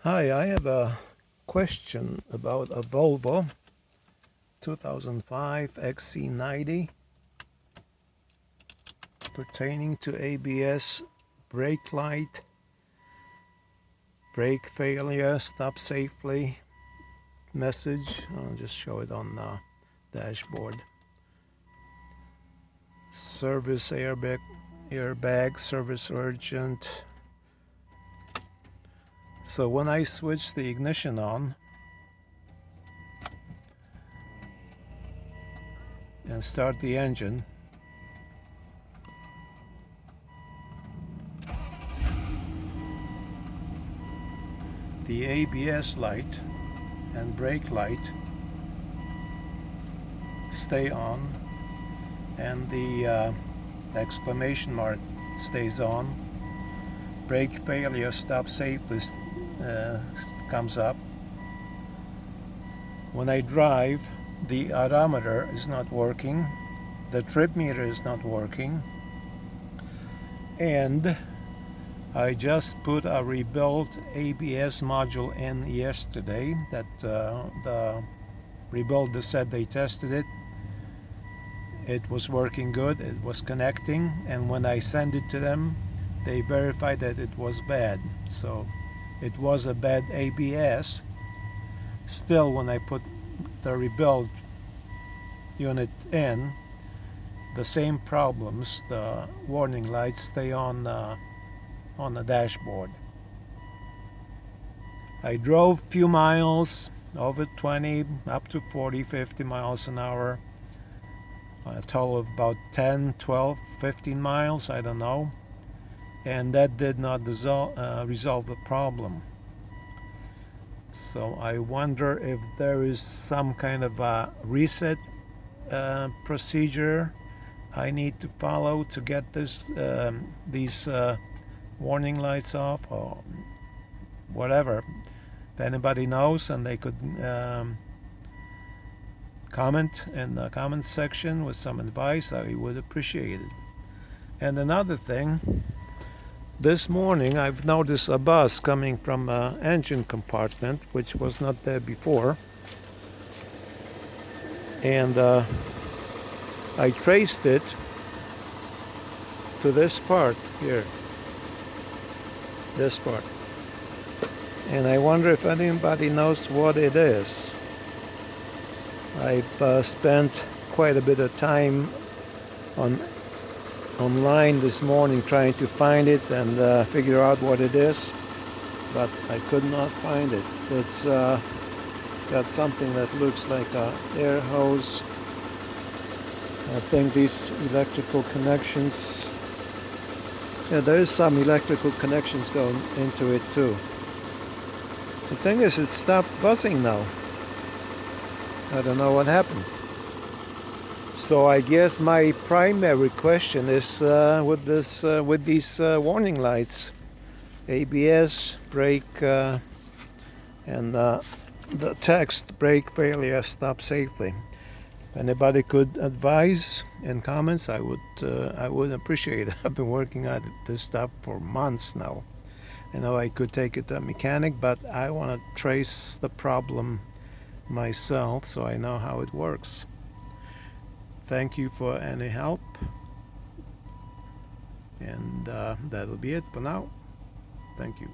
Hi, I have a question about a Volvo 2005 XC90 pertaining to ABS, brake light, brake failure, stop safely message. I'll just show it on the dashboard. Service airbag, service urgent. So when I switch the ignition on and start the engine, the ABS light and brake light stay on, and the exclamation mark stays on. Brake failure, stop safely comes up. When I drive, the odometer is not working, the trip meter is not working, and I just put a rebuilt ABS module in yesterday that the rebuilder said they tested it. It was working good, it was connecting, and when I sent it to them, they verified that it was bad. So it was a bad ABS. Still, when I put the rebuild unit in, the same problems, the warning lights stay on the dashboard. I drove a few miles, over 20, up to 40, 50 miles an hour. A total of about 10, 12, 15 miles, I don't know. And that did not resolve the problem. So I wonder if there is some kind of a reset procedure I need to follow to get these warning lights off, or whatever. If anybody knows, and they could comment in the comment section with some advice, I would appreciate it. And another thing, this morning I've noticed a buzz coming from an engine compartment, which was not there before. And I traced it to this part here. This part. And I wonder if anybody knows what it is. I've spent quite a bit of time online this morning trying to find it and figure out what it is, but I could not find it. It's got something that looks like an air hose. I think these electrical connections, yeah, there is some electrical connections going into it too. The thing is, it stopped buzzing now. I don't know what happened. So I guess my primary question is with these warning lights, ABS, brake, and the text, brake failure, stop safely. If anybody could advise in comments, I would appreciate it. I've been working at this stuff for months now. I know I could take it to a mechanic, but I want to trace the problem myself so I know how it works. Thank you for any help, and that'll be it for now. Thank you.